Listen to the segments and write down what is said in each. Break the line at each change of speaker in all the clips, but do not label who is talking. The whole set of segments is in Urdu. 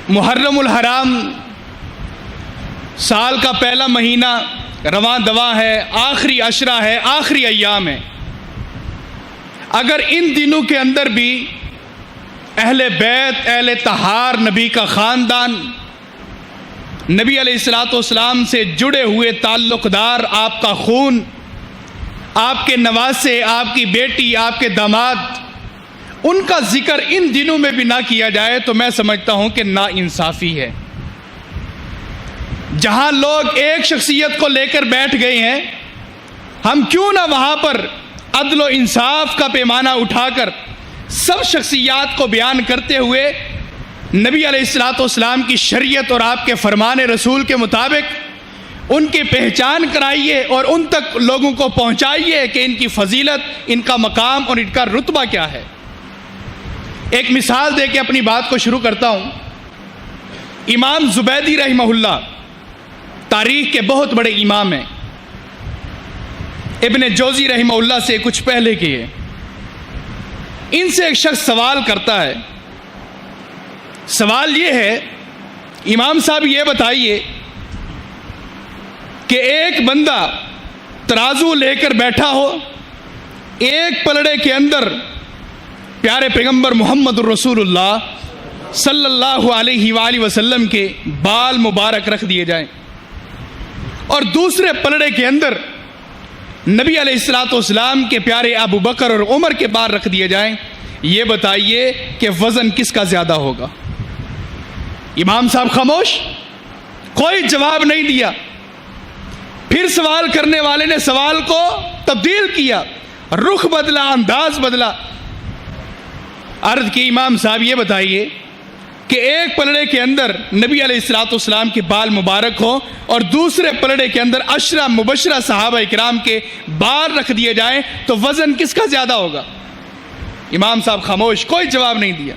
محرم الحرام سال کا پہلا مہینہ رواں دواں ہے، آخری عشرہ ہے، آخری ایام ہے۔ اگر ان دنوں کے اندر بھی اہل بیت، اہل طہار، نبی کا خاندان، نبی علیہ الصلوۃ والسلام سے جڑے ہوئے تعلق دار، آپ کا خون، آپ کے نواسے، آپ کی بیٹی، آپ کے داماد، ان کا ذکر ان دنوں میں بھی نہ کیا جائے تو میں سمجھتا ہوں کہ ناانصافی ہے۔ جہاں لوگ ایک شخصیت کو لے کر بیٹھ گئے ہیں، ہم کیوں نہ وہاں پر عدل و انصاف کا پیمانہ اٹھا کر سب شخصیات کو بیان کرتے ہوئے نبی علیہ الصلوۃ والسلام کی شریعت اور آپ کے فرمان رسول کے مطابق ان کی پہچان کرائیے اور ان تک لوگوں کو پہنچائیے کہ ان کی فضیلت، ان کا مقام اور ان کا رتبہ کیا ہے۔ ایک مثال دے کے اپنی بات کو شروع کرتا ہوں۔ امام زبیدی رحمہ اللہ تاریخ کے بہت بڑے امام ہیں، ابن جوزی رحمہ اللہ سے کچھ پہلے کے ہیں۔ ان سے ایک شخص سوال کرتا ہے، سوال یہ ہے، امام صاحب یہ بتائیے کہ ایک بندہ ترازو لے کر بیٹھا ہو، ایک پلڑے کے اندر پیارے پیغمبر محمد الرسول اللہ صلی اللہ علیہ وآلہ وسلم کے بال مبارک رکھ دیے جائیں، اور دوسرے پلڑے کے اندر نبی علیہ الصلوۃ والسلام کے پیارے ابو بکر اور عمر کے بال رکھ دیے جائیں، یہ بتائیے کہ وزن کس کا زیادہ ہوگا؟ امام صاحب خاموش، کوئی جواب نہیں دیا۔ پھر سوال کرنے والے نے سوال کو تبدیل کیا، رخ بدلا، انداز بدلا۔ عرض کی امام صاحب یہ بتائیے کہ ایک پلڑے کے اندر نبی علیہ الصلوۃ والسلام کے بال مبارک ہو اور دوسرے پلڑے کے اندر عشرہ مبشرہ صحابہ کرام کے بال رکھ دیے جائیں تو وزن کس کا زیادہ ہوگا؟ امام صاحب خاموش، کوئی جواب نہیں دیا۔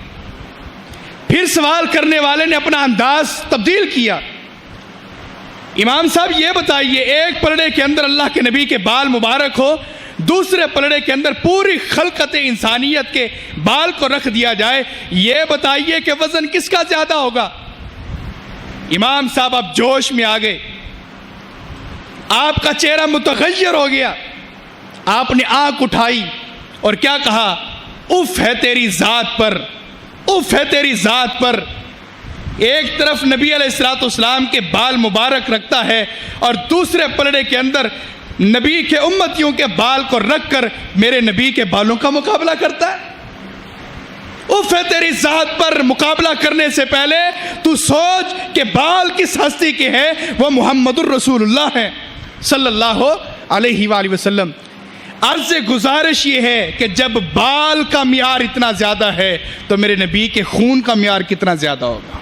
پھر سوال کرنے والے نے اپنا انداز تبدیل کیا۔ امام صاحب یہ بتائیے، ایک پلڑے کے اندر اللہ کے نبی کے بال مبارک ہو، دوسرے پلڑے کے اندر پوری خلقت انسانیت کے بال کو رکھ دیا جائے، یہ بتائیے کہ وزن کس کا زیادہ ہوگا؟ امام صاحب اب جوش میں آ گئے، آپ کا چہرہ متغیر ہو گیا، آپ نے آنکھ اٹھائی اور کیا کہا؟ اف ہے تیری ذات پر، اف ہے تیری ذات پر۔ ایک طرف نبی علیہ الصلوۃ والسلام کے بال مبارک رکھتا ہے اور دوسرے پلڑے کے اندر نبی کے امتیوں کے بال کو رکھ کر میرے نبی کے بالوں کا مقابلہ کرتا ہے۔ اف ہے تیری ذات پر، مقابلہ کرنے سے پہلے تو سوچ کہ بال کس ہستی کے ہیں، وہ محمد الرسول اللہ ہیں صلی اللہ علیہ وآلہ وسلم۔ عرض گزارش یہ ہے کہ جب بال کا معیار اتنا زیادہ ہے تو میرے نبی کے خون کا معیار کتنا زیادہ ہوگا؟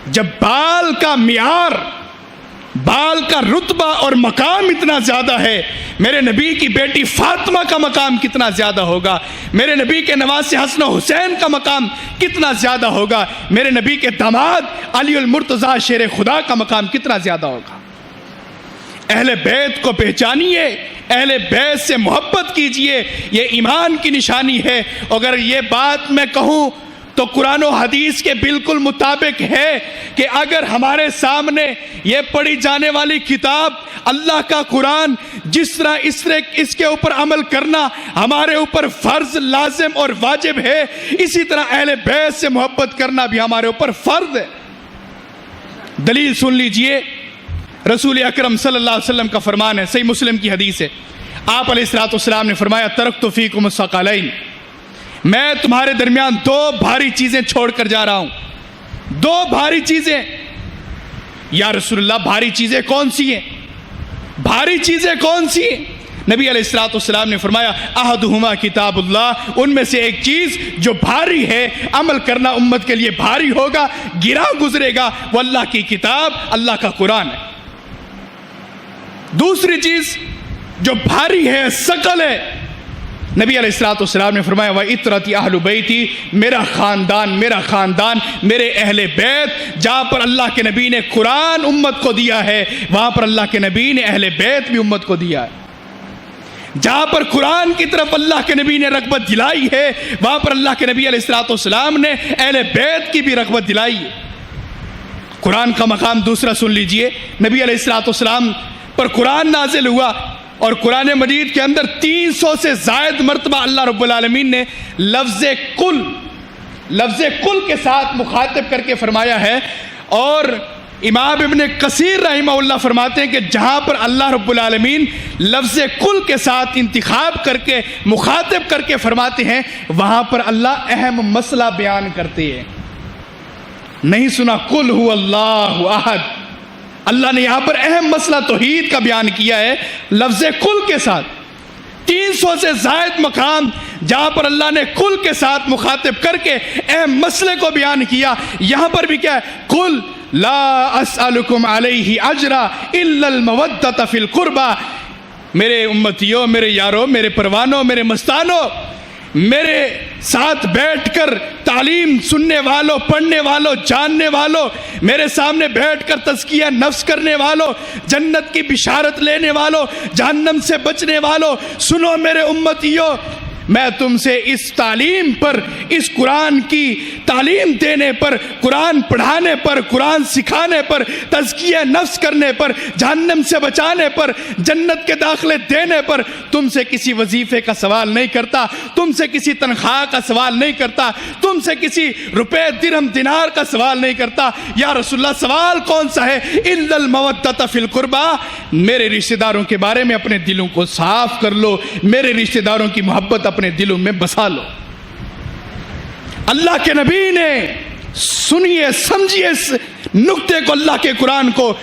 جب بال کا معیار، بال کا رتبہ اور مقام اتنا زیادہ ہے، میرے نبی کی بیٹی فاطمہ کا مقام کتنا زیادہ ہوگا؟ میرے نبی کے نواسے حسن و حسین کا مقام کتنا زیادہ ہوگا؟ میرے نبی کے داماد علی المرتضیٰ شیر خدا کا مقام کتنا زیادہ ہوگا؟ اہل بیت کو پہچانیے، اہل بیت سے محبت کیجئے، یہ ایمان کی نشانی ہے۔ اگر یہ بات میں کہوں تو قرآن و حدیث کے بالکل مطابق ہے کہ اگر ہمارے سامنے یہ پڑھی جانے والی کتاب اللہ کا قرآن جس طرح اس کے اوپر عمل کرنا ہمارے اوپر فرض، لازم اور واجب ہے، اسی طرح اہل بیت سے محبت کرنا بھی ہمارے اوپر فرض ہے۔ دلیل سن لیجئے، رسول اکرم صلی اللہ علیہ وسلم کا فرمان ہے، صحیح مسلم کی حدیث ہے، آپ علیہ الصلوۃ والسلام نے فرمایا ترکت فیکم الثقلین، میں تمہارے درمیان دو بھاری چیزیں چھوڑ کر جا رہا ہوں۔ دو بھاری چیزیں۔ یا رسول اللہ بھاری چیزیں کون سی ہیں؟ بھاری چیزیں کون سی ہیں؟ نبی علیہ الصلوۃ والسلام نے فرمایا احدہما کتاب اللہ، ان میں سے ایک چیز جو بھاری ہے، عمل کرنا امت کے لیے بھاری ہوگا، گرا گزرے گا، وہ اللہ کی کتاب، اللہ کا قرآن ہے۔ دوسری چیز جو بھاری ہے، ثقل ہے، نبی علیہ الصلوۃ والسلام نے فرمایا وَإِطْرَةِ أَهْلُ بَيْتِي، میرا خاندان، میرے اہل بیت۔ جہاں پر اللہ کے نبی نے قرآن امت کو دیا ہے، وہاں پر اللہ کے نبی نے اہل بیت بھی امت کو دیا ہے۔ جہاں پر قرآن کی طرف اللہ کے نبی نے رغبت دلائی ہے وہاں پر اللہ کے نبی علیہ الصلوۃ والسلام نے اہل بیت کی بھی رغبت دلائی ہے۔ قرآن کا مقام دوسرا سن لیجئے، نبی علیہ الصلوۃ والسلام پر قرآن نازل ہوا اور قرآن مجید کے اندر 300 سے زائد مرتبہ اللہ رب العالمین نے لفظ کل کے ساتھ مخاطب کر کے فرمایا ہے۔ اور امام ابن کثیر رحمہ اللہ فرماتے ہیں کہ جہاں پر اللہ رب العالمین لفظ کل کے ساتھ انتخاب کر کے مخاطب کر کے فرماتے ہیں وہاں پر اللہ اہم مسئلہ بیان کرتے ہیں۔ نہیں سنا قل هو اللہ احد، اللہ نے یہاں پر اہم مسئلہ توحید کا بیان کیا ہے لفظ کل کے ساتھ۔ 300 سے زائد مقام جہاں پر اللہ نے کل کے ساتھ مخاطب کر کے اہم مسئلے کو بیان کیا، یہاں پر بھی کیا ہے، قل لا اسألکم علیہ اجرا الا المودۃ فی القربى۔ میرے امتیوں، میرے یاروں، میرے پروانوں، میرے مستانوں، میرے ساتھ بیٹھ کر تعلیم سننے والوں، پڑھنے والوں، جاننے والوں، میرے سامنے بیٹھ کر تزکیہ نفس کرنے والوں، جنت کی بشارت لینے والوں، جہنم سے بچنے والوں، سنو میرے امتیوں، میں تم سے اس تعلیم پر، اس قرآن کی تعلیم دینے پر، قرآن پڑھانے پر، قرآن سکھانے پر، تزکیہ نفس کرنے پر، جہنم سے بچانے پر، جنت کے داخلے دینے پر تم سے کسی وظیفے کا سوال نہیں کرتا، تم سے کسی تنخواہ کا سوال نہیں کرتا، تم سے کسی روپے درہم دینار کا سوال نہیں کرتا۔ یا رسول اللہ سوال کون سا ہے؟ الا المودۃ فی القربى، میرے رشتہ داروں کے بارے میں اپنے دلوں کو صاف کر لو، میرے رشتہ داروں کی محبت اپنے دلوں میں بسا لو۔ اللہ کے نبی نے سنیے سمجھیے اس نقطے کو، اللہ کے قرآن کو،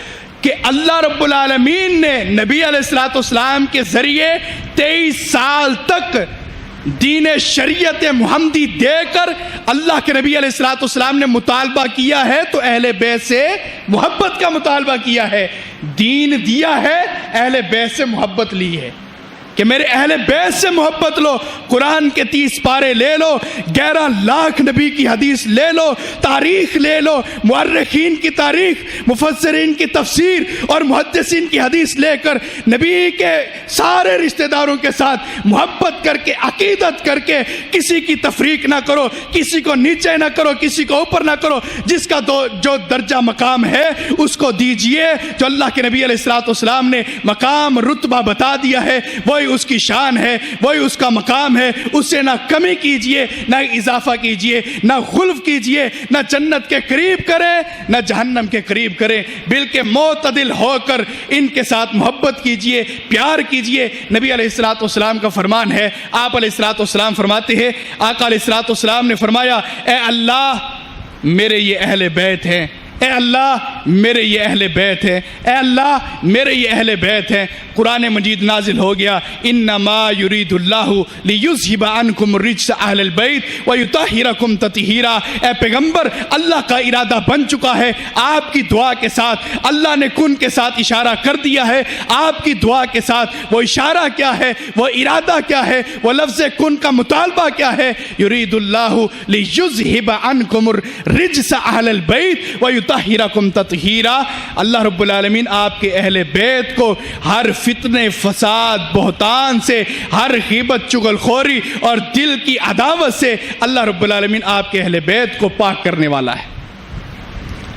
کہ اللہ رب العالمین نے نبی علیہ الصلوۃ والسلام کے ذریعے 23 سال تک دین شریعت محمدی دے کر اللہ کے نبی علیہ الصلوۃ والسلام نے مطالبہ کیا ہے تو اہل بیت سے محبت کا مطالبہ کیا ہے، دین دیا ہے، اہل بیت سے محبت لی ہے کہ میرے اہل بیت سے محبت لو۔ قرآن کے 30 پارے لے لو، 11 لاکھ نبی کی حدیث لے لو، تاریخ لے لو، مورخین کی تاریخ، مفسرین کی تفسیر اور محدثین کی حدیث لے کر نبی کے سارے رشتہ داروں کے ساتھ محبت کر کے، عقیدت کر کے، کسی کی تفریق نہ کرو، کسی کو نیچے نہ کرو، کسی کو اوپر نہ کرو، جس کا جو درجہ مقام ہے اس کو دیجئے، جو اللہ کے نبی علیہ الصلوۃ والسلام نے مقام رتبہ بتا دیا ہے وہی اس کی شان ہے، وہی اس کا مقام ہے، اس سے نہ کمی کیجئے، نہ اضافہ کیجئے، نہ غلو کیجئے، نہ جنت کے قریب کریں نہ جہنم کے قریب کریں، بلکہ معتدل ہو کر ان کے ساتھ محبت کیجئے، پیار کیجئے۔ نبی علیہ الصلوۃ والسلام کا فرمان ہے، آپ علیہ الصلوۃ والسلام فرماتے ہیں، آقا علیہ الصلوۃ والسلام نے فرمایا، اے اللہ میرے یہ اہل بیت ہیں، اے اللہ میرے یہ اہل بیت ہے، اے اللہ میرے یہ اہل بیت ہے۔ قرآن مجید نازل ہو گیا، انما یرید اللہ لیذھب عنکم الرجس اہل البیت ویطہرکم تطہیرا۔ اے پیغمبر، اللہ کا ارادہ بن چکا ہے، آپ کی دعا کے ساتھ اللہ نے کن کے ساتھ اشارہ کر دیا ہے، آپ کی دعا کے ساتھ وہ اشارہ کیا ہے، وہ ارادہ کیا ہے، وہ لفظ کن کا مطالبہ کیا ہے، یرید اللہ لیذھب عنکم الرجس اہل البیت ویطہرکم تطہیرا۔ اللہ رب العالمین آپ کے اہل بیت کو ہر فتنے، فساد، بہتان سے، ہر غیبت، چغل خوری اور دل کی عداوت سے اللہ رب العالمین آپ کے اہل بیت کو پاک کرنے والا ہے۔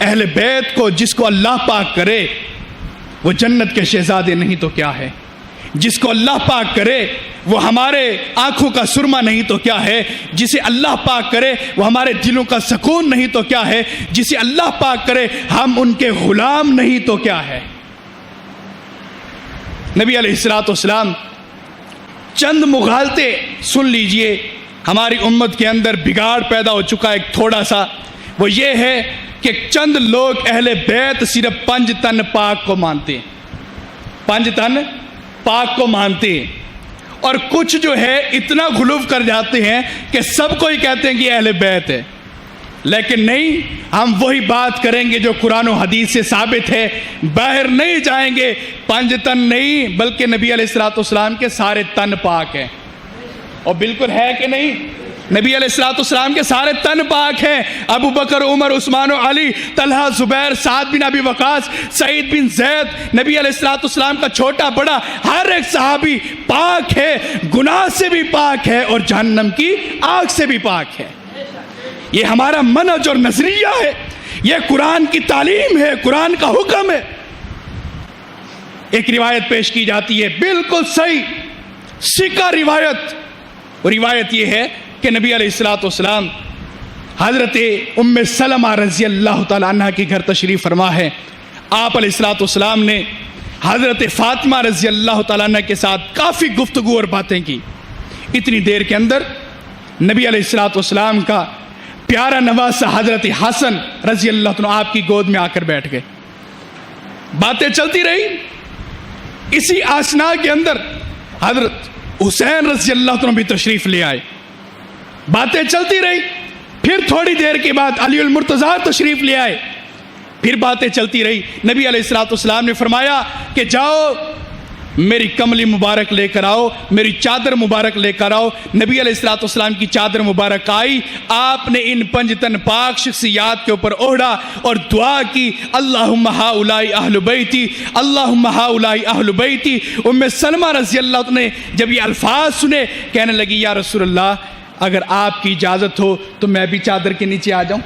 اہل بیت کو جس کو اللہ پاک کرے وہ جنت کے شہزادے نہیں تو کیا ہے، جس کو اللہ پاک کرے وہ ہمارے آنکھوں کا سرما نہیں تو کیا ہے، جسے اللہ پاک کرے وہ ہمارے دلوں کا سکون نہیں تو کیا ہے، جسے اللہ پاک کرے ہم ان کے غلام نہیں تو کیا ہے۔ نبی علیہ الصلوۃ والسلام چند مغالطے سن لیجئے، ہماری امت کے اندر بگاڑ پیدا ہو چکا ہے ایک تھوڑا سا، وہ یہ ہے کہ چند لوگ اہل بیت صرف 5 تن پاک کو مانتے ہیں، 5 تن پاک کو مانتے ہیں، اور کچھ جو ہے اتنا غلو کر جاتے ہیں کہ سب کو ہی کہتے ہیں کہ اہل بیت ہے۔ لیکن نہیں، ہم وہی بات کریں گے جو قرآن و حدیث سے ثابت ہے، باہر نہیں جائیں گے، 5 تن نہیں بلکہ نبی علیہ الصلوۃ والسلام کے سارے تن پاک ہیں، اور بالکل ہے کہ نہیں، نبی علیہ السلام کے سارے تن پاک ہیں. ابو بکر، عمر، عثمان و علی، طلحہ، زبیر، سعد بن ابی وقاص، سعید بن زید، نبی علیہ السلام کا چھوٹا بڑا ہر ایک صحابی پاک ہے، گناہ سے بھی پاک ہے اور جہنم کی آگ سے بھی پاک ہے. یہ ہمارا منہج اور نظریہ ہے، یہ قرآن کی تعلیم ہے، قرآن کا حکم ہے. ایک روایت پیش کی جاتی ہے بالکل صحیح سکہ روایت، اور روایت یہ ہے کہ نبی علیہ السلام حضرت ام سلمہ رضی اللہ تعالیٰ عنہ کی گھر تشریف فرما ہے. آپ علیہ السلام نے حضرت فاطمہ رضی اللہ تعالیٰ عنہ کے ساتھ کافی گفتگو اور باتیں کی. اتنی دیر کے اندر نبی علیہ السلام کا پیارا نواسہ حضرت حسن رضی اللہ تعالیٰ آپ کی گود میں آ کر بیٹھ گئے. باتیں چلتی رہی. اسی آسنا کے اندر حضرت حسین رضی اللہ عنہ بھی تشریف لے آئے. باتیں چلتی رہی. پھر تھوڑی دیر کے بعد علی المرتضیٰ تشریف لے آئے. پھر باتیں چلتی رہی. نبی علیہ السلام نے فرمایا کہ جاؤ میری کملی مبارک لے کر آؤ، میری چادر مبارک لے کر آؤ. نبی علیہ السلام کی چادر مبارک آئی. آپ نے ان پنجتن پاک شخصیات کے اوپر اوڑھا اور دعا کی، اللہم ہؤلاء اہل بیتی، اللہم ہؤلاء اہل بیتی. ام سلمہ رضی اللہ عنہ نے جب یہ الفاظ سنے کہنے لگی یا رسول اللہ اگر آپ کی اجازت ہو تو میں بھی چادر کے نیچے آ جاؤں.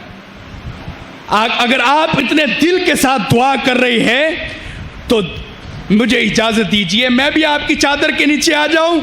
اگر آپ اتنے دل کے ساتھ دعا کر رہے ہیں تو مجھے اجازت دیجئے میں بھی آپ کی چادر کے نیچے آ جاؤں.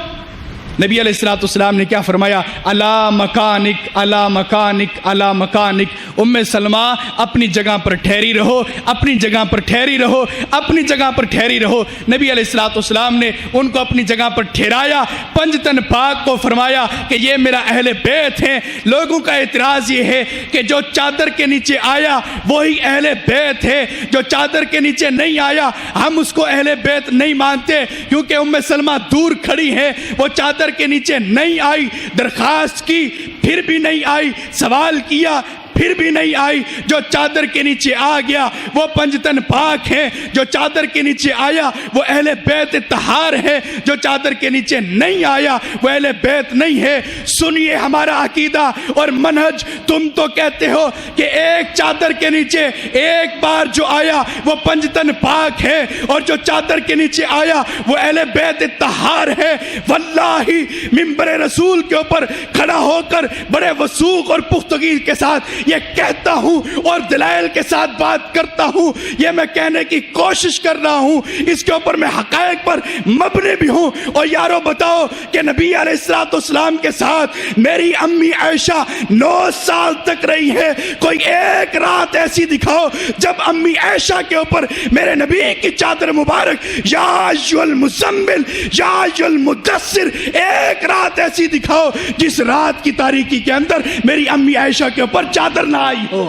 نبی علیہ السلام نے کیا فرمایا؟ الا مکانک الا مکانک الا مکانک. ام سلمہ اپنی جگہ پر ٹھہری رہو، اپنی جگہ پر ٹھہری رہو، اپنی جگہ پر ٹھہری رہو. نبی علیہ السلام نے ان کو اپنی جگہ پر ٹھہرایا. پنجتن پاک کو فرمایا کہ یہ میرا اہل بیت ہیں. لوگوں کا اعتراض یہ ہے کہ جو چادر کے نیچے آیا وہی اہل بیت ہے، جو چادر کے نیچے نہیں آیا ہم اس کو اہل بیت نہیں مانتے، کیونکہ ام سلمہ دور کھڑی ہے، وہ چادر کے نیچے نہیں آئی. درخواست کی پھر بھی نہیں آئی، سوال کیا پھر بھی نہیں آئی. جو چادر کے نیچے آ گیا وہ پنجتن پاک ہے، جو چادر کے نیچے آیا وہ اہل بیت طہار ہے، جو چادر کے نیچے نہیں آیا وہ اہل بیت نہیں ہے. سنیے ہمارا عقیدہ اور منہج. تم تو کہتے ہو کہ ایک چادر کے نیچے ایک بار جو آیا وہ پنجتن پاک ہے، اور جو چادر کے نیچے آیا وہ اہل بیت طہار ہے. واللہ منبر رسول کے اوپر کھڑا ہو کر بڑے وثوق اور پختگی کے ساتھ یہ کہتا ہوں اور دلائل کے ساتھ بات کرتا ہوں. یہ میں کہنے کی کوشش کر رہا ہوں، اس کے اوپر میں حقائق پر مبنی بھی ہوں. اور یارو بتاؤ کہ نبی علیہ السلام کے ساتھ میری امی عائشہ 9 سال تک رہی ہے. کوئی ایک رات ایسی دکھاؤ جب امی عائشہ کے اوپر میرے نبی کی چادر مبارک یا ایھا المزمل یا ایھا المدثر، ایک رات ایسی دکھاؤ جس رات کی تاریکی کے اندر میری امی عائشہ کے اوپر چادر نہ آئی ہو.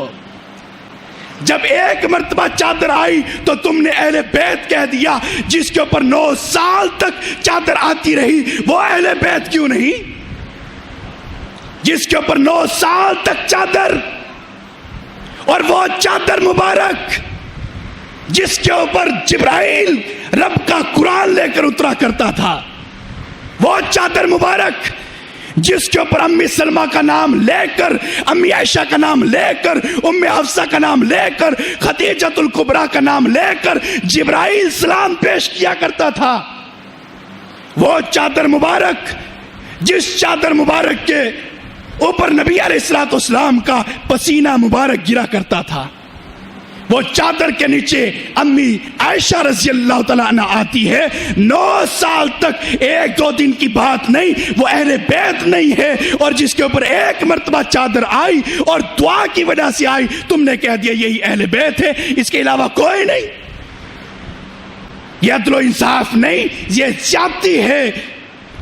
جب ایک مرتبہ چادر آئی تو تم نے اہل بیت کہہ دیا. جس کے اوپر 9 سال تک چادر آتی رہی وہ اہل بیت کیوں نہیں؟ جس کے اوپر 9 سال تک چادر، اور وہ چادر مبارک جس کے اوپر جبرائیل رب کا قرآن لے کر اترا کرتا تھا، وہ چادر مبارک جس کے اوپر امی سلمہ کا نام لے کر، امی عائشہ کا نام لے کر، ام حفصہ کا نام لے کر، خدیجۃ الکبریٰ کا نام لے کر جبرائیل سلام پیش کیا کرتا تھا، وہ چادر مبارک جس چادر مبارک کے اوپر نبی علیہ السلام کا پسینہ مبارک گرا کرتا تھا، وہ چادر کے نیچے امی عائشہ رضی اللہ تعالیٰ عنہ آتی ہے. 9 سال تک، 1-2 دن کی بات نہیں، وہ اہل بیت نہیں ہے. اور جس کے اوپر ایک مرتبہ چادر آئی اور دعا کی وجہ سے آئی، تم نے کہہ دیا یہی اہل بیت ہے، اس کے علاوہ کوئی نہیں. یہ عدل و انصاف نہیں، یہ زیادتی ہے.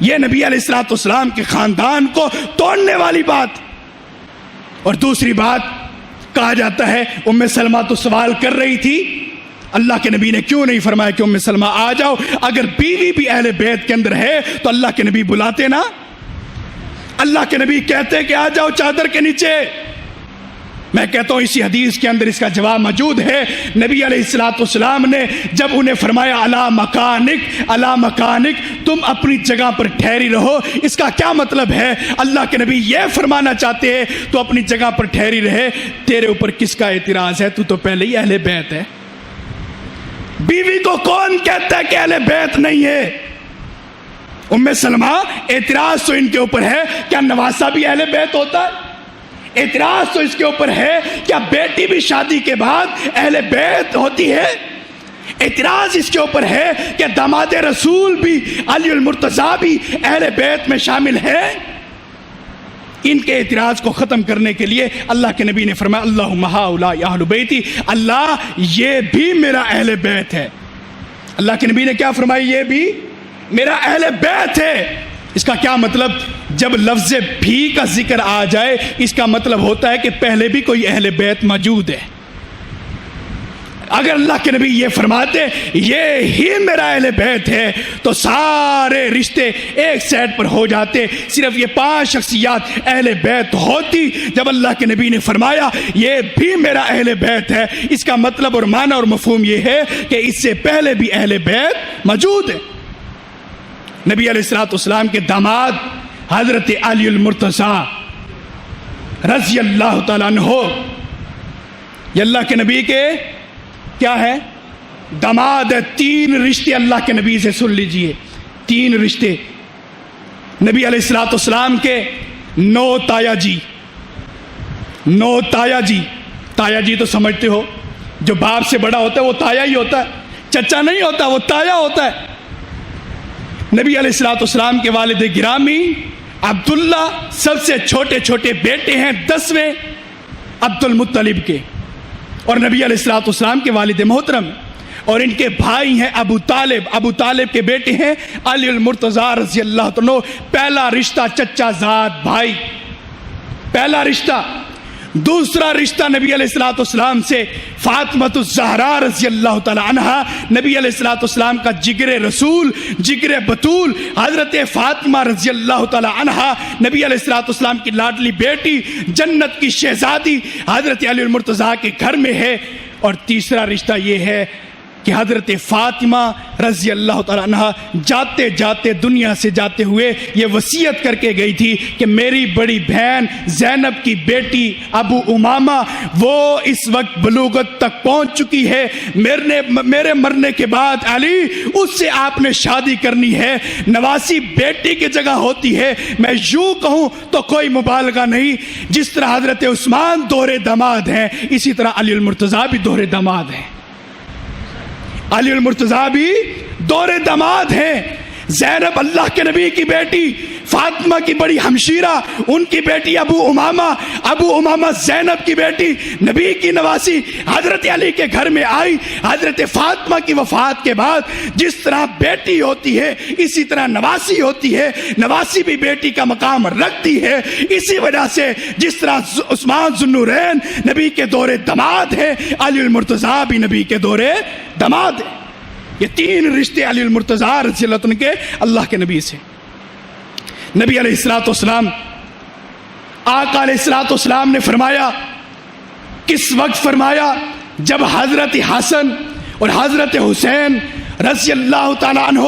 یہ نبی علیہ السلام کے خاندان کو توڑنے والی بات. اور دوسری بات، کہا جاتا ہے ام سلمہ تو سوال کر رہی تھی، اللہ کے نبی نے کیوں نہیں فرمایا کہ ام سلمہ آ جاؤ؟ اگر بیوی بھی اہل بیت کے اندر ہے تو اللہ کے نبی بلاتے نا، اللہ کے نبی کہتے کہ آ جاؤ چادر کے نیچے. میں کہتا ہوں اسی حدیث کے اندر اس کا جواب موجود ہے. نبی علیہ الصلوۃ والسلام نے جب انہیں فرمایا الا مکانک, تم اپنی جگہ پر ٹھہری رہو, اس کا کیا مطلب ہے؟ اللہ کے نبی یہ فرمانا چاہتے ہیں تو اپنی جگہ پر ٹھہری رہے, تیرے اوپر کس کا اعتراض ہے؟ تو پہلے ہی اہل بیت ہے. بیوی کو کون کہتا ہے کہ اہل بیت نہیں ہے؟ ام سلمہ, اعتراض تو ان کے اوپر ہے کیا نواسہ بھی اہل بیت ہوتا ہے؟ اعتراض تو اس کے اوپر ہے کیا بیٹی بھی شادی کے بعد اہل بیت ہوتی ہے؟ اعتراض اس کے اوپر ہے کہ داماد رسول بھی علی المرتضیٰ بھی اہل بیت میں شامل ہے. ان کے اعتراض کو ختم کرنے کے لیے اللہ کے نبی نے فرمایا اللہم ہؤلاء اہل بیتی, اللہ یہ بھی میرا اہل بیت ہے. اللہ کے نبی نے کیا فرمایا؟ یہ بھی میرا اہل بیت ہے. اس کا کیا مطلب؟ جب لفظ بھی کا ذکر آ جائے اس کا مطلب ہوتا ہے کہ پہلے بھی کوئی اہل بیت موجود ہے. اگر اللہ کے نبی یہ فرماتے یہ ہی میرا اہل بیت ہے تو سارے رشتے ایک سائڈ پر ہو جاتے, صرف یہ 5 شخصیات اہل بیت ہوتی. جب اللہ کے نبی نے فرمایا یہ بھی میرا اہل بیت ہے, اس کا مطلب اور معنی اور مفہوم یہ ہے کہ اس سے پہلے بھی اہل بیت موجود ہے. نبی علیہ الصلوۃ والسلام کے داماد حضرت علی المرتضیٰ رضی اللہ تعالیٰ عنہ, یہ اللہ کے نبی کے کیا ہے؟ داماد ہے. 3 رشتے اللہ کے نبی سے سن لیجئے, 3 رشتے. نبی علیہ الصلوۃ والسلام کے 9 تایا جی. 9 تایا جی. تایا جی تو سمجھتے ہو, جو باپ سے بڑا ہوتا ہے وہ تایا ہی ہوتا ہے, چچا نہیں ہوتا, وہ تایا ہوتا ہے. نبی علیہ الصلوۃ والسلام کے والد گرامی عبداللہ سب سے چھوٹے بیٹے ہیں 10ویں عبد المطلب کے, اور نبی علیہ الصلوۃ والسلام کے والد محترم, اور ان کے بھائی ہیں ابو طالب کے بیٹے ہیں علی المرتضیٰ رضی اللہ عنہ. پہلا رشتہ چچا زاد بھائی, پہلا رشتہ. دوسرا رشتہ نبی علیہ الصلوۃ والسلام سے فاطمۃ الزہرا رضی اللہ تعالی عنہا, نبی علیہ الصلوۃ والسلام کا جگر رسول, جگر بطول حضرت فاطمہ رضی اللہ تعالی عنہا, نبی علیہ الصلوۃ والسلام کی لاڈلی بیٹی, جنت کی شہزادی حضرت علی المرتضیٰ کے گھر میں ہے. اور تیسرا رشتہ یہ ہے کہ حضرت فاطمہ رضی اللہ تعالیٰ عنہ جاتے جاتے دنیا سے جاتے ہوئے یہ وصیت کر کے گئی تھی کہ میری بڑی بہن زینب کی بیٹی ابو امامہ وہ اس وقت بلوغت تک پہنچ چکی ہے, میرے مرنے کے بعد علی اس سے آپ نے شادی کرنی ہے. نواسی بیٹی کی جگہ ہوتی ہے. میں یوں کہوں تو کوئی مبالغہ نہیں, جس طرح حضرت عثمان دوہرے داماد ہیں اسی طرح علی المرتضیٰ بھی دوہرے داماد ہیں. علی المرتضیٰ بھی دوہرے داماد ہیں. زینب اللہ کے نبی کی بیٹی, فاطمہ کی بڑی ہمشیرہ, ان کی بیٹی ابو امامہ زینب کی بیٹی, نبی کی نواسی حضرت علی کے گھر میں آئی. حضرت فاطمہ کی وفات کے بعد جس طرح بیٹی ہوتی ہے اسی طرح نواسی ہوتی ہے. نواسی بھی بیٹی کا مقام رکھتی ہے. اسی وجہ سے جس طرح عثمان ذو النورین نبی کے دورے داماد ہے, علی المرتضیٰ بھی نبی کے دورے داماد ہے. یہ 3 رشتے علی المرتضیٰ رضی اللہ عنہ کے اللہ کے نبی سے. نبی علیہ الصلوۃ والسلام, آقا علیہ الصلوۃ والسلام نے فرمایا, کس وقت فرمایا؟ جب حضرت حسن اور حضرت حسین رضی اللہ تعالیٰ عنہ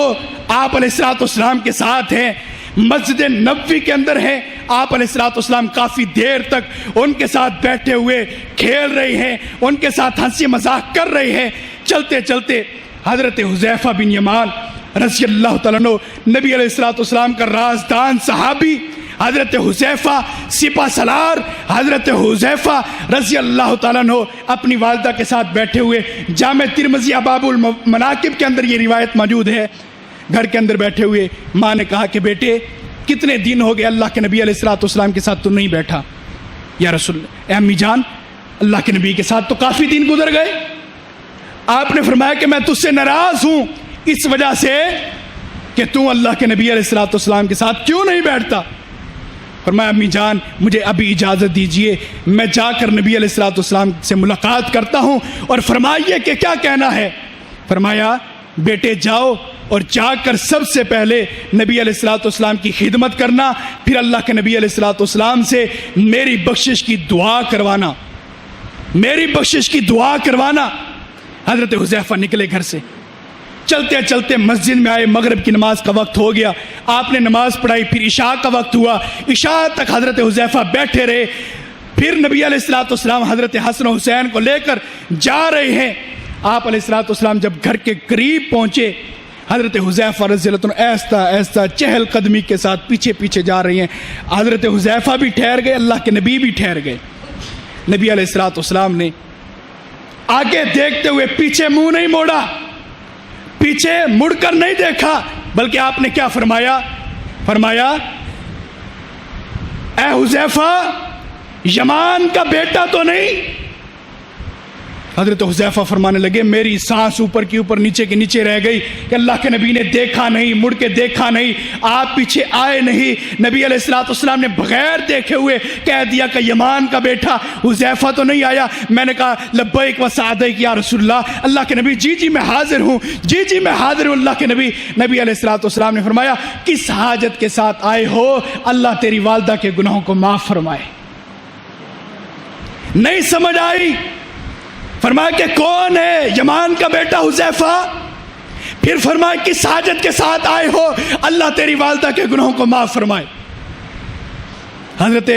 آپ علیہ الصلوۃ والسلام کے ساتھ ہیں, مسجد نبوی کے اندر ہیں. آپ علیہ الصلوۃ والسلام کافی دیر تک ان کے ساتھ بیٹھے ہوئے کھیل رہے ہیں, ان کے ساتھ ہنسی مذاق کر رہے ہیں. چلتے چلتے حضرت حذیفہ بن یمان رضی اللہ تعالیٰ عنہ, نبی علیہ الصلوۃ والسلام کا رازدان صحابی حضرت حذیفہ سپہ سالار حضرت حذیفہ رضی اللہ تعالیٰ عنہ اپنی والدہ کے ساتھ بیٹھے ہوئے. جامع ترمذی ابواب المناقب کے اندر یہ روایت موجود ہے. گھر کے اندر بیٹھے ہوئے ماں نے کہا کہ بیٹے کتنے دن ہو گئے اللہ کے نبی علیہ الصلوۃ والسلام کے ساتھ تو نہیں بیٹھا؟ یا رسول اللہ, اے امی جان اللہ کے نبی کے ساتھ تو کافی دن گزر گئے. آپ نے فرمایا کہ میں تجھ سے ناراض ہوں اس وجہ سے کہ تو اللہ کے نبی علیہ الصلوۃ والسلام کے ساتھ کیوں نہیں بیٹھتا. فرمایا امی جان مجھے ابھی اجازت دیجئے, میں جا کر نبی علیہ الصلوۃ والسلام سے ملاقات کرتا ہوں اور فرمائیے کہ کیا کہنا ہے. فرمایا بیٹے جاؤ اور جا کر سب سے پہلے نبی علیہ الصلوۃ والسلام کی خدمت کرنا, پھر اللہ کے نبی علیہ الصلوۃ والسلام سے میری بخشش کی دعا کروانا. میری بخشش کی دعا کروانا۔ حضرت حذیفہ نکلے گھر سے، چلتے چلتے مسجد میں آئے، مغرب کی نماز کا وقت ہو گیا، آپ نے نماز پڑھائی، پھر عشاء کا وقت ہوا، عشاء تک حضرت حذیفہ بیٹھے رہے، پھر نبی علیہ السلام حضرت حسن و حسین کو لے کر جا رہے ہیں۔ آپ علیہ السلام جب گھر کے قریب پہنچے، حضرت حذیفہ رضی اللہ عنہ ایستا ایستا چہل قدمی کے ساتھ پیچھے پیچھے جا رہی ہیں۔ حضرت حذیفہ بھی ٹھہر گئے، اللہ کے نبی بھی ٹھہر گئے۔ نبی علیہ السلام نے آگے دیکھتے ہوئے پیچھے منہ نہیں موڑا، پیچھے مڑ کر نہیں دیکھا، بلکہ آپ نے کیا فرمایا؟ فرمایا اے حذیفہ، یمان کا بیٹا تو نہیں؟ حضرت حذیفہ فرمانے لگے میری سانس اوپر کی اوپر نیچے کے نیچے رہ گئی کہ اللہ کے نبی نے دیکھا نہیں، مڑ کے دیکھا نہیں، آپ پیچھے آئے نہیں۔ نبی علیہ السلام نے بغیر دیکھے ہوئے کہہ دیا کہ یمان کا بیٹا حذیفہ تو نہیں آیا؟ میں نے کہا لبیک و سعدیک یا رسول اللہ، اللہ کے نبی جی میں حاضر ہوں، جی میں حاضر ہوں اللہ کے نبی۔ نبی علیہ السلام نے فرمایا کس حاجت کے ساتھ آئے ہو؟ اللہ تیری والدہ کے گناہوں کو معاف فرمائے۔ نہیں سمجھ آئی؟ فرمایا کہ کون ہے؟ یمان کا بیٹا حذیفہ۔ پھر فرمایا کس حاجت کے ساتھ آئے ہو؟ اللہ تیری والدہ کے گناہوں کو معاف فرمائے۔ حضرت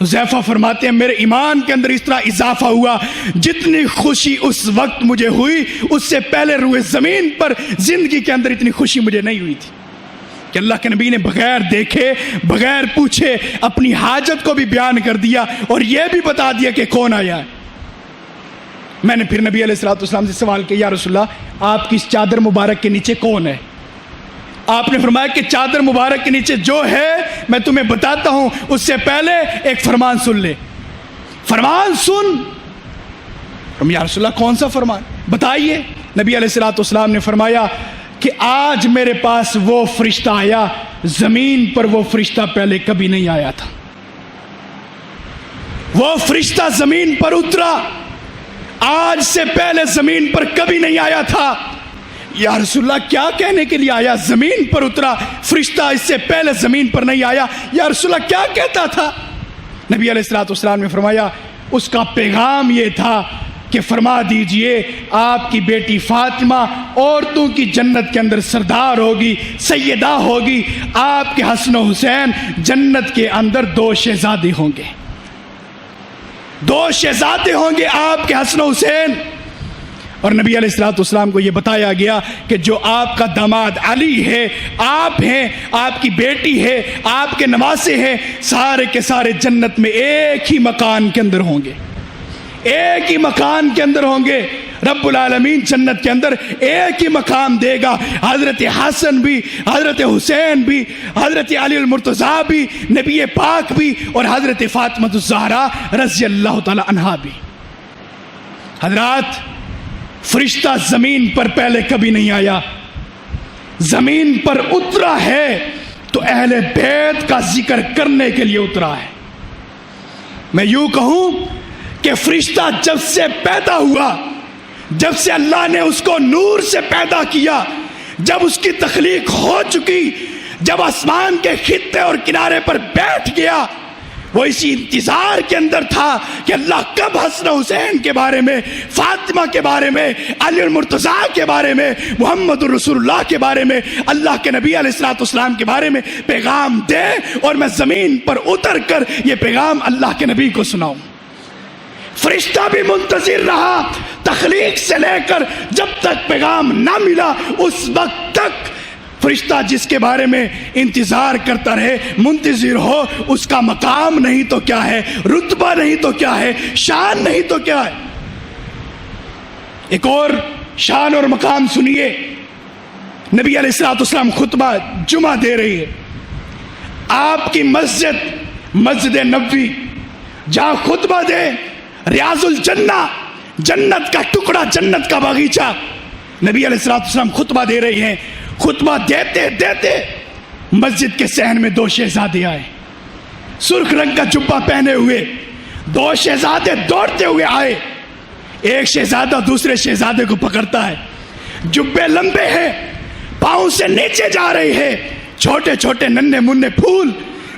حذیفہ فرماتے ہیں میرے ایمان کے اندر اس طرح اضافہ ہوا، جتنی خوشی اس وقت مجھے ہوئی اس سے پہلے روئے زمین پر زندگی کے اندر اتنی خوشی مجھے نہیں ہوئی تھی کہ اللہ کے نبی نے بغیر دیکھے بغیر پوچھے اپنی حاجت کو بھی بیان کر دیا اور یہ بھی بتا دیا کہ کون آیا ہے۔ میں نے پھر نبی علیہ السلام سے سوال کیا یا رسول اللہ آپ کی اس چادر مبارک کے نیچے کون ہے؟ آپ نے فرمایا کہ چادر مبارک کے نیچے جو ہے میں تمہیں بتاتا ہوں، اس سے پہلے ایک فرمان سن لے۔ فرمان سن۔ یا رسول اللہ کون سا فرمان؟ بتائیے۔ نبی علیہ السلام نے فرمایا کہ آج میرے پاس وہ فرشتہ آیا، زمین پر وہ فرشتہ پہلے کبھی نہیں آیا تھا۔ وہ فرشتہ زمین پر اترا، آج سے پہلے زمین پر کبھی نہیں آیا تھا۔ یا رسول اللہ کیا کہنے کے لیے آیا؟ زمین پر اترا فرشتہ، اس سے پہلے زمین پر نہیں آیا۔ یا رسول اللہ کیا کہتا تھا؟ نبی علیہ السلام نے فرمایا اس کا پیغام یہ تھا کہ فرما دیجئے آپ کی بیٹی فاطمہ عورتوں کی جنت کے اندر سردار ہوگی، سیدہ ہوگی، آپ کے حسن و حسین جنت کے اندر 2 شہزادے ہوں گے، 2 شہزادے ہوں گے آپ کے حسن و حسین۔ اور نبی علیہ السلام کو یہ بتایا گیا کہ جو آپ کا داماد علی ہے، آپ ہیں، آپ کی بیٹی ہے، آپ کے نواسے ہیں، سارے کے سارے جنت میں ایک ہی مکان کے اندر ہوں گے، ایک ہی مکان کے اندر ہوں گے۔ رب العالمین جنت کے اندر ایک ہی مقام دے گا، حضرت حسن بھی، حضرت حسین بھی، حضرت علی المرتضیٰ بھی، نبی پاک بھی، اور حضرت فاطمہ الزہرا رضی اللہ تعالی عنہا بھی۔ حضرات فرشتہ زمین پر پہلے کبھی نہیں آیا، زمین پر اترا ہے تو اہل بیت کا ذکر کرنے کے لیے اترا ہے۔ میں یوں کہوں کہ فرشتہ جب سے پیدا ہوا، جب سے اللہ نے اس کو نور سے پیدا کیا، جب اس کی تخلیق ہو چکی، جب آسمان کے خطے اور کنارے پر بیٹھ گیا، وہ اسی انتظار کے اندر تھا کہ اللہ کب حسن حسین کے بارے میں، فاطمہ کے بارے میں، علی المرتضیٰ کے بارے میں، محمد الرسول اللہ کے بارے میں، اللہ کے نبی علیہ السلام کے بارے میں پیغام دے اور میں زمین پر اتر کر یہ پیغام اللہ کے نبی کو سناؤں۔ فرشتہ بھی منتظر رہا تخلیق سے لے کر جب تک پیغام نہ ملا، اس وقت تک فرشتہ جس کے بارے میں انتظار کرتا رہے، منتظر ہو، اس کا مقام نہیں تو کیا ہے، رتبہ نہیں تو کیا ہے، شان نہیں تو کیا ہے۔ ایک اور شان اور مقام سنیے، نبی علیہ السلام خطبہ جمعہ دے رہی ہے، آپ کی مسجد نبوی جہاں خطبہ دے، ریاض الجنہ، جنت کا ٹکڑا، جنت کا باغیچہ، نبی علیہ السلام خطبہ دے رہی ہیں۔ خطبہ دیتے دیتے مسجد کے صحن میں 2 شہزادے آئے، سرخ رنگ کا جبہ پہنے ہوئے 2 شہزادے دوڑتے ہوئے آئے۔ ایک شہزادہ دوسرے شہزادے کو پکڑتا ہے، جبے لمبے ہیں، پاؤں سے نیچے جا رہے ہیں، چھوٹے چھوٹے ننھے منھے پھول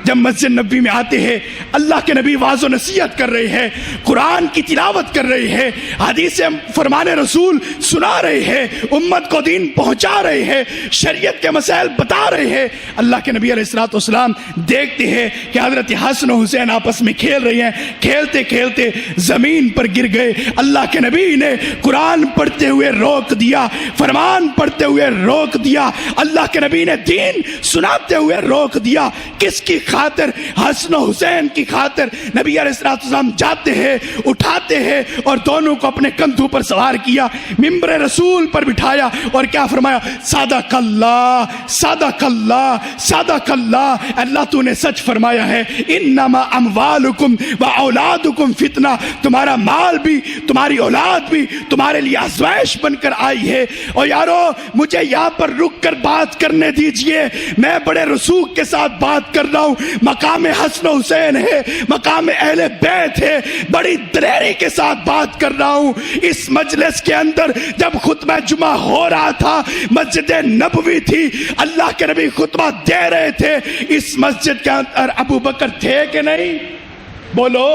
جب مسجد نبوی میں آتے ہیں اللہ کے نبی واعظ و نصیحت کر رہے ہیں, قرآن کی تلاوت کر رہے ہیں, حدیث فرمان رسول سنا رہے ہیں, امت کو دین پہنچا رہے ہیں, شریعت کے مسائل بتا رہے ہیں. اللہ کے نبی علیہ الصلوۃ والسلام دیکھتے ہیں کہ حضرت حسن و حسین آپس میں کھیل رہے ہیں, کھیلتے کھیلتے زمین پر گر گئے. اللہ کے نبی نے قرآن پڑھتے ہوئے روک دیا, فرمان پڑھتے ہوئے روک دیا, اللہ کے نبی نے دین سناتے ہوئے روک دیا. کس کی خاطر؟ حسن و حسین کی خاطر. نبی علیہ الصلوۃ والسلام جاتے ہیں, اٹھاتے ہیں اور دونوں کو اپنے کندھوں پر سوار کیا, ممبر رسول پر بٹھایا اور کیا فرمایا؟ صدق اللہ, صدق اللہ, صدق اللہ. اللہ تو نے سچ فرمایا ہے, انما اموالکم و اولادکم فتنہ, تمہارا مال بھی تمہاری اولاد بھی تمہارے لیے آزمائش بن کر آئی ہے. اور یارو مجھے یہاں پر رک کر بات کرنے دیجئے, میں بڑے رسوخ کے ساتھ بات کر رہا ہوں. مقام حسن و حسین ہے, مقام اہل بیت ہے, بڑی دلیری کے ساتھ بات کر رہا ہوں. اس مجلس کے اندر جب خطبہ جمعہ ہو رہا تھا, مسجد نبوی تھی, اللہ کے نبی خطبہ دے رہے تھے, اس مسجد کے اندر ابو بکر تھے کہ نہیں؟ بولو.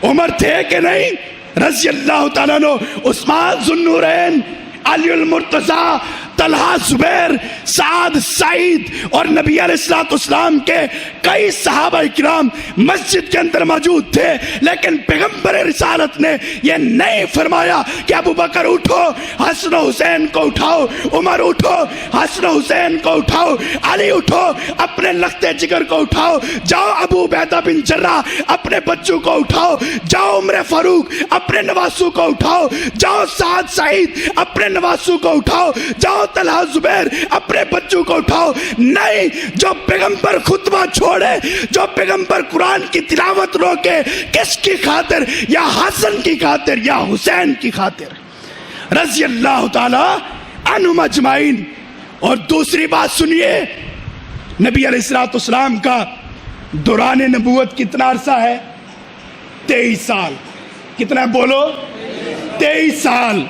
عمر تھے کہ نہیں رضی اللہ تعالیٰ عنہ؟ عثمان ذو النورین, علی المرتضیٰ, طلحہ, زبیر, سعد, سعید اور نبی علیہ الصلوۃ والسلام کے کئی صحابہ اکرام مسجد کے اندر موجود تھے. لیکن پیغمبر رسالت نے یہ نہیں فرمایا کہ ابو بکر اٹھو حسن و حسین کو اٹھاؤ, عمر اٹھو حسن و حسین کو اٹھاؤ, علی اٹھو اپنے لختے جگر کو اٹھاؤ, جاؤ ابو عبیدہ بن جراح اپنے بچوں کو اٹھاؤ, جاؤ عمر فاروق اپنے نواسوں کو اٹھاؤ, جاؤ سعد, سعید اپنے نواسوں کو اٹھاؤ, جاؤ طلحہ, زبیر اپنے بچوں کو اٹھاؤ. نہیں, جو پیغمبر خطبہ چھوڑے, جو پیغمبر قرآن کی تلاوت روکے, کس کی خاطر؟ یا حسن کی خاطر یا حسین کی خاطر رضی اللہ تعالی عنہم اجمعین. اور دوسری بات سنیے, نبی علیہ الصلوۃ والسلام کا دوران نبوت کتنا عرصہ ہے؟ 23 سال. کتنا بولو؟ 23 سال.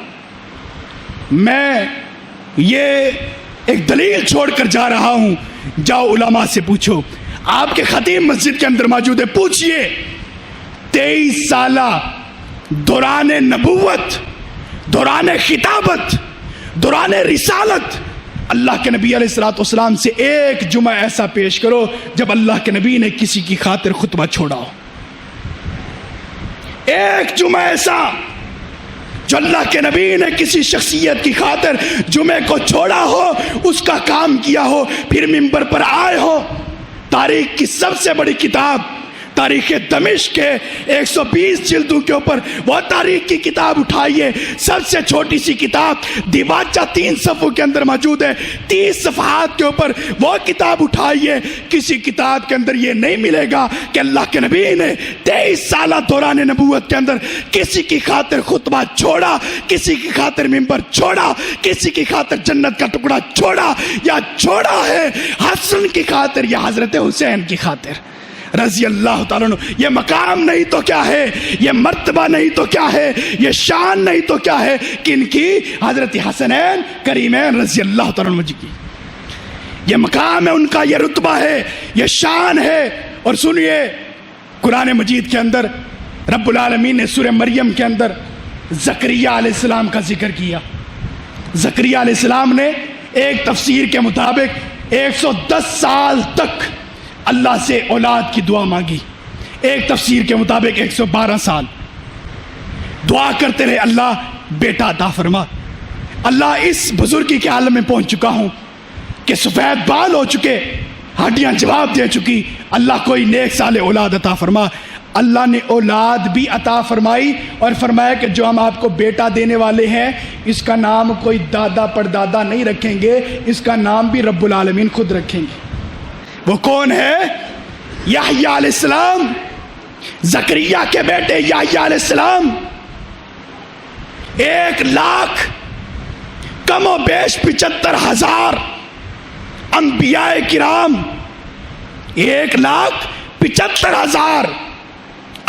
میں یہ ایک دلیل چھوڑ کر جا رہا ہوں, جاؤ علماء سے پوچھو, آپ کے خطیب مسجد کے اندر موجود ہے, پوچھئے 23 سالہ دوران نبوت, دوران خطابت, دوران رسالت, اللہ کے نبی علیہ الصلوۃ والسلام سے ایک جمعہ ایسا پیش کرو جب اللہ کے نبی نے کسی کی خاطر خطبہ چھوڑا ہو. ایک جمعہ ایسا جو اللہ کے نبی نے کسی شخصیت کی خاطر جمعے کو چھوڑا ہو, اس کا کام کیا ہو, پھر منبر پر آئے ہو. تاریخ کی سب سے بڑی کتاب تاریخ دمشق کے 120 جلدوں کے اوپر وہ تاریخ کی کتاب اٹھائیے. سب سے چھوٹی سی کتاب دیباچہ 3 صفحوں کے اندر موجود ہے, 30 صفحات کے اوپر وہ کتاب اٹھائیے. کسی کتاب کے اندر یہ نہیں ملے گا کہ اللہ کے نبی نے 23 سالہ دوران نبوت کے اندر کسی کی خاطر خطبہ چھوڑا, کسی کی خاطر منبر چھوڑا, کسی کی خاطر جنت کا ٹکڑا چھوڑا, یا چھوڑا ہے حسن کی خاطر یا حضرت حسین کی خاطر رضی اللہ تعالیٰ عنہ. یہ مقام نہیں تو کیا ہے, یہ مرتبہ نہیں تو کیا ہے, یہ شان نہیں تو کیا ہے کہ ان کی حضرت حسنین کریمین رضی اللہ تعالیٰ عنہ کی یہ مقام ہے, ان کا یہ رتبہ ہے, یہ شان ہے. اور سنیے, قرآن مجید کے اندر رب العالمین نے سورہ مریم کے اندر زکریہ علیہ السلام کا ذکر کیا. زکریہ علیہ السلام نے ایک تفسیر کے مطابق 110 سال تک اللہ سے اولاد کی دعا مانگی, ایک تفسیر کے مطابق 112 سال دعا کرتے رہے, اللہ بیٹا عطا فرما. اللہ اس بزرگی کے عالم میں پہنچ چکا ہوں کہ سفید بال ہو چکے, ہڈیاں جواب دے چکی, اللہ کوئی نیک صالح اولاد عطا فرما. اللہ نے اولاد بھی عطا فرمائی اور فرمایا کہ جو ہم آپ کو بیٹا دینے والے ہیں اس کا نام کوئی دادا پردادا نہیں رکھیں گے, اس کا نام بھی رب العالمین خود رکھیں گے. وہ کون ہے؟ یحییٰ علیہ السلام, زکریا کے بیٹے یحییٰ علیہ السلام. 1,00,000 کم و بیش 75,000 انبیاء کرام, 1,75,000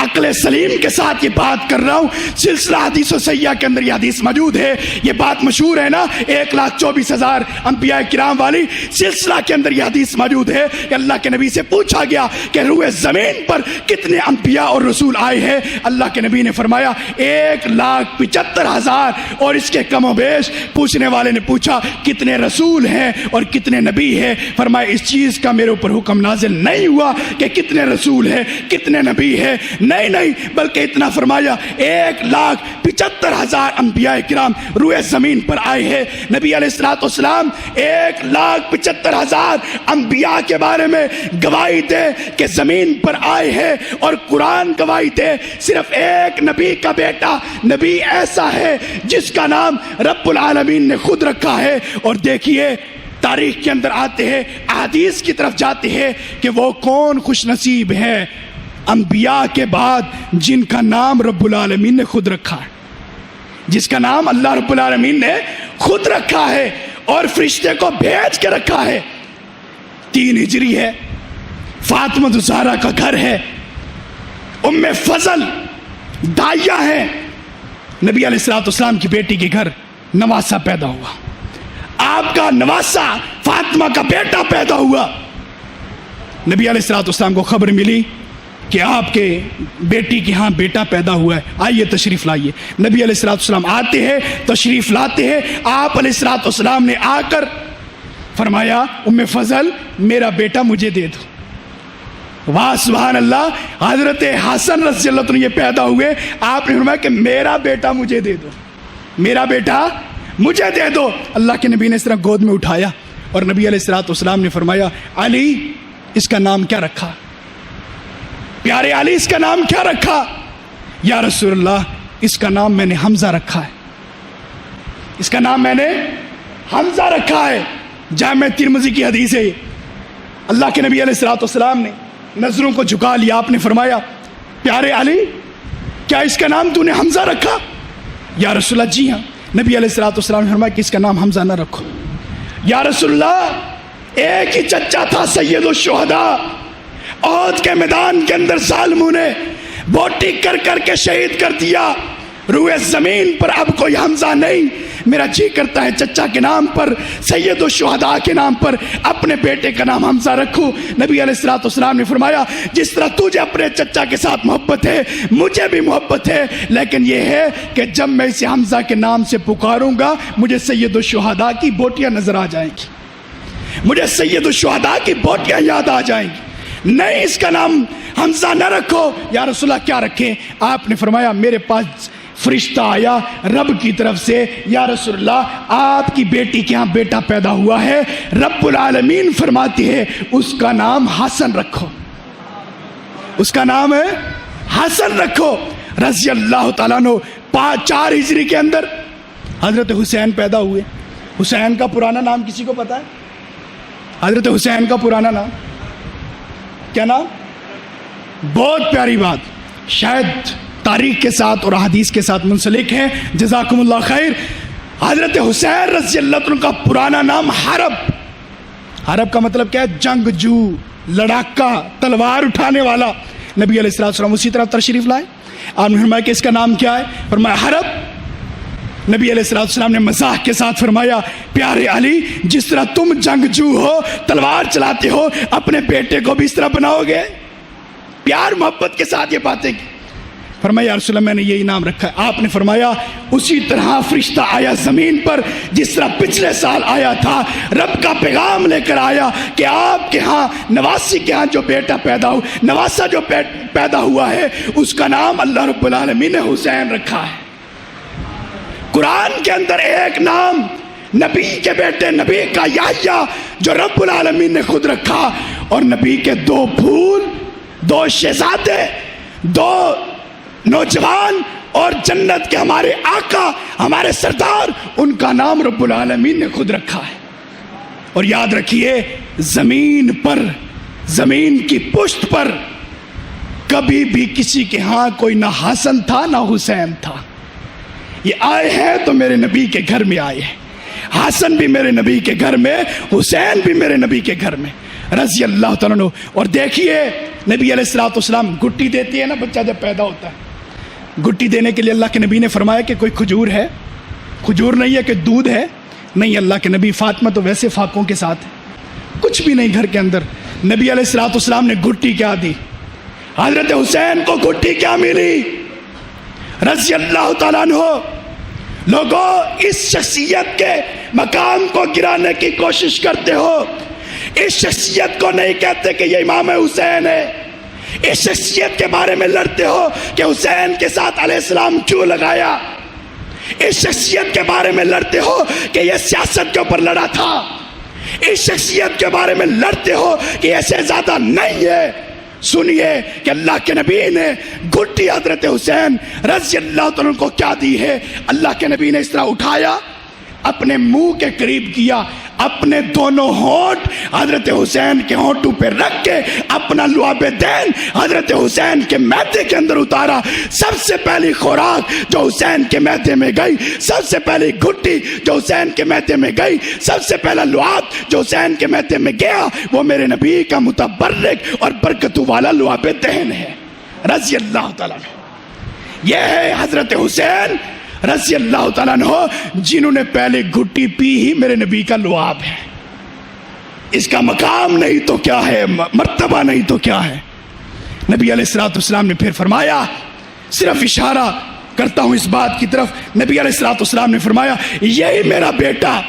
عقل سلیم کے ساتھ یہ بات کر رہا ہوں. سلسلہ حدیث و سیاح کے اندر یہ حدیث موجود ہے. یہ بات مشہور ہے نا 1,24,000 انبیاء کرام والی. سلسلہ کے اندر یہ حدیث موجود ہے کہ اللہ کے نبی سے پوچھا گیا کہ روئے زمین پر کتنے انبیاء اور رسول آئے ہیں. اللہ کے نبی نے فرمایا 1,75,000. اور اس کے کم و بیش پوچھنے والے نے پوچھا کتنے رسول ہیں اور کتنے نبی ہیں. فرمایا اس چیز کا میرے اوپر حکم نازل نہیں ہوا کہ کتنے رسول ہیں کتنے نبی ہیں. نہیں بلکہ اتنا فرمایا 1,75,000 انبیاء کرام روئے زمین پر آئے ہیں. نبی علیہ الصلوۃ والسلام 1,75,000 انبیاء کے بارے میں گواہی دے کہ زمین پر آئے ہیں. اور قرآن گواہی دے صرف ایک نبی کا بیٹا نبی ایسا ہے جس کا نام رب العالمین نے خود رکھا ہے. اور دیکھیے تاریخ کے اندر آتے ہیں احادیث کی طرف جاتے ہیں کہ وہ کون خوش نصیب ہے انبیاء کے بعد جن کا نام رب العالمین نے خود رکھا ہے, جس کا نام اللہ رب العالمین نے خود رکھا ہے اور فرشتے کو بھیج کے رکھا ہے. 3 ہجری ہے, فاطمہ الزہرا کا گھر ہے, ام فضل دائیا ہے. نبی علیہ الصلوۃ والسلام کی بیٹی کے گھر نواسہ پیدا ہوا. آپ کا نواسہ فاطمہ کا بیٹا پیدا ہوا. نبی علیہ الصلوۃ والسلام کو خبر ملی کہ آپ کے بیٹی کے ہاں بیٹا پیدا ہوا ہے, آئیے تشریف لائیے. نبی علیہ الصلوۃ والسلام آتے ہیں, تشریف لاتے ہیں. آپ علیہ الصلوۃ والسلام نے آ کر فرمایا ام فضل میرا بیٹا مجھے دے دو. واہ سبحان اللہ. حضرت حسن رضی اللہ عنہ یہ پیدا ہوئے, آپ نے فرمایا کہ میرا بیٹا مجھے دے دو, میرا بیٹا مجھے دے دو. اللہ کے نبی نے اس طرح گود میں اٹھایا اور نبی علیہ الصلوۃ والسلام نے فرمایا علی اس کا نام کیا رکھا, پیارے علی اس کا نام کیا رکھا؟ یا رسول اللہ اس کا نام میں نے حمزہ رکھا ہے, اس کا نام میں نے حمزہ رکھا ہے. جامع ترمذی کی حدیث ہے. اللہ کے نبی علیہ الصلوۃ والسلام نے نظروں کو جھکا لیا, آپ نے فرمایا پیارے علی کیا اس کا نام تو نے حمزہ رکھا؟ یا رسول اللہ جی ہاں. نبی علیہ الصلوۃ والسلام نے فرمایا کہ اس کا نام حمزہ نہ رکھو. یا رسول اللہ ایک ہی چچا تھا سید الشہداء, احد کے میدان کے اندر ظالموں نے بوٹی کر کر کے شہید کر دیا. روئے زمین پر اب کوئی حمزہ نہیں. میرا جی کرتا ہے چچا کے نام پر سید الشہداء کے نام پر اپنے بیٹے کا نام حمزہ رکھوں. نبی علیہ الصلوۃ والسلام نے فرمایا جس طرح تجھے اپنے چچا کے ساتھ محبت ہے مجھے بھی محبت ہے, لیکن یہ ہے کہ جب میں اسے حمزہ کے نام سے پکاروں گا مجھے سید الشہداء کی بوٹیاں نظر آ جائیں گی, مجھے سید الشہداء کی بوٹیاں یاد آ جائیں گی. نہیں اس کا نام حمزہ نہ رکھو. یا رسول اللہ کیا رکھیں؟ آپ نے فرمایا میرے پاس فرشتہ آیا رب کی طرف سے, یا رسول اللہ آپ کی بیٹی کے ہاں بیٹا پیدا ہوا ہے, رب العالمین فرماتی ہے اس کا نام حسن رکھو, اس کا نام ہے حسن رکھو. رضی اللہ تعالیٰ عنہ 4 ہجری کے اندر حضرت حسین پیدا ہوئے. حسین کا پرانا نام کسی کو پتا ہے؟ حضرت حسین کا پرانا نام کیا نام؟ بہت پیاری بات, شاید تاریخ کے ساتھ اور حدیث کے ساتھ منسلک ہے, جزاکم اللہ خیر. حضرت حسین رضی اللہ عنہ کا پرانا نام حرب. حرب کا مطلب کیا ہے؟ جنگجو, لڑاکا, تلوار اٹھانے والا. نبی علیہ الصلوۃ والسلام اسی طرح تشریف لائے. آپ نے فرمایا کہ اس کا نام کیا ہے؟ فرمایا حرب. نبی علیہ الصلوۃ والسلام نے مزاح کے ساتھ فرمایا پیارے علی جس طرح تم جنگجو ہو تلوار چلاتے ہو اپنے بیٹے کو بھی اس طرح بناؤ گے. پیار محبت کے ساتھ یہ باتیں کی. فرمایا یا رسول اللہ میں نے یہی نام رکھا ہے. آپ نے فرمایا اسی طرح فرشتہ آیا زمین پر جس طرح پچھلے سال آیا تھا, رب کا پیغام لے کر آیا کہ آپ کے ہاں نواسی کے ہاں جو بیٹا پیدا ہو, نواسہ جو پیدا ہوا ہے اس کا نام اللہ رب العالمین نے حسین رکھا ہے. قرآن کے اندر ایک نام نبی کے بیٹے نبی کا یحییٰ جو رب العالمین نے خود رکھا, اور نبی کے 2 پھول, 2 شہزادے, 2 نوجوان اور جنت کے ہمارے آقا ہمارے سردار, ان کا نام رب العالمین نے خود رکھا ہے. اور یاد رکھیے زمین پر, زمین کی پشت پر کبھی بھی کسی کے ہاں کوئی نہ حسن تھا نہ حسین تھا. یہ آئے ہیں تو میرے نبی کے گھر میں آئے ہیں. حسن بھی میرے نبی کے گھر میں, حسین بھی میرے نبی کے گھر میں, رضی اللہ تعالیٰ عنہ. اور دیکھیے نبی علیہ الصلوۃ والسلام گٹی دیتی ہے نا بچہ جب پیدا ہوتا ہے، گٹی دینے کے لیے اللہ کے نبی نے فرمایا کہ کوئی کھجور ہے؟ کھجور نہیں ہے کہ دودھ ہے؟ نہیں، اللہ کے نبی فاطمہ تو ویسے فاقوں کے ساتھ ہے، کچھ بھی نہیں گھر کے اندر. نبی علیہ الصلوۃ والسلام نے گٹی کیا دی؟ حضرت حسین کو گٹی کیا ملی رضی اللہ تعالیٰ عنہ. لوگوں اس شخصیت کے مقام کو گرانے کی کوشش کرتے ہو. اس شخصیت کو نہیں کہتے کہ یہ امام حسین ہے. اس شخصیت کے بارے میں لڑتے ہو کہ حسین کے ساتھ علیہ السلام کیوں لگایا. اس شخصیت کے بارے میں لڑتے ہو کہ یہ سیاست کے اوپر لڑا تھا. اس شخصیت کے بارے میں لڑتے ہو کہ ایسے زیادہ نہیں ہے. سنیے کہ اللہ کے نبی نے گھٹی حضرت حسین رضی اللہ عنہ کو کیا دی ہے. اللہ کے نبی نے اس طرح اٹھایا، اپنے منہ کے قریب کیا، اپنے دونوں ہونٹ حضرت حسین کے ہونٹوں پہ رکھ کے اپنا لعاب دین حضرت حسین کے معدے کے اندر اتارا. سب سے پہلی خوراک جو حسین کے معدے میں گئی، سب سے پہلی گھٹی جو حسین کے معدے میں گئی، سب سے پہلا لعاب جو حسین کے معدے میں گیا، وہ میرے نبی کا متبرک اور برکتوں والا لعاب دین ہے رضی اللہ تعالیٰ عنہ. یہ ہے حضرت حسین رضی اللہ تعالیٰ عنہ جنہوں نے پہلے گھٹی پی ہی میرے نبی کا لعاب ہے. اس کا مقام نہیں تو کیا ہے، مرتبہ نہیں تو کیا ہے. نبی علیہ الصلوۃ والسلام نے پھر فرمایا، صرف اشارہ کرتا ہوں اس بات کی طرف، نبی علیہ الصلوۃ والسلام نے فرمایا یہی میرا بیٹا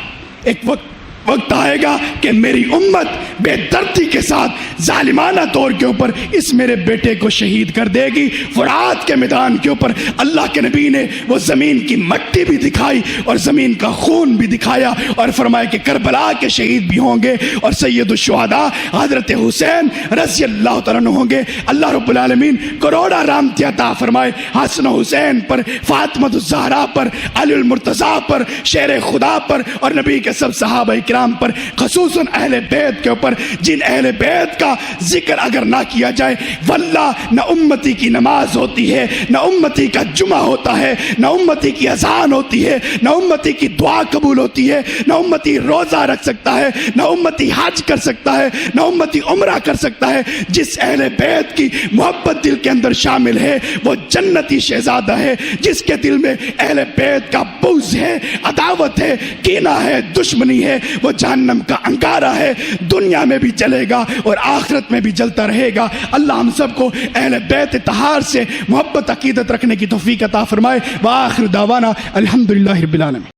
ایک وقت آئے گا کہ میری امت بے دردی کے ساتھ ظالمانہ طور کے اوپر اس میرے بیٹے کو شہید کر دے گی. فرات کے میدان کے اوپر اللہ کے نبی نے وہ زمین کی مٹی بھی دکھائی اور زمین کا خون بھی دکھایا اور فرمایا کہ کربلا کے شہید بھی ہوں گے اور سید الشہداء حضرت حسین رضی اللہ تعالیٰ عنہ ہوں گے. اللہ رب العالمین کروڑا رحمت عطا فرمائے حسن و حسین پر، فاطمہ الزہرا پر، علی المرتضیٰ پر، شیر خدا پر اور نبی کے سب صحابہ کرام پر، خصوصاً اہل بیت کے اوپر، جن اہل بیت کا ذکر اگر نہ کیا جائے واللہ نہ امتی کی نماز ہوتی ہے، نہ امتی کا جمعہ ہوتا ہے، نہ امتی کی اذان ہوتی ہے، نہ امتی کی دعا قبول ہوتی ہے، نہ امتی روزہ رکھ سکتا ہے، نہ امتی حج کر سکتا ہے، نہ امتی عمرہ کر سکتا ہے. جس اہل بیت کی محبت دل کے اندر شامل ہے وہ جنتی شہزادہ ہے. جس کے دل میں اہل بیت کا بغض ہے، عداوت ہے، کینہ ہے، دشمنی ہے، وہ جہنم کا انگارہ ہے. دنیا میں بھی جلے گا اور آخرت میں بھی جلتا رہے گا. اللہ ہم سب کو اہل بیت طہار سے محبت عقیدت رکھنے کی توفیق عطا فرمائے. وآخر دعوانا الحمدللہ رب العالمین.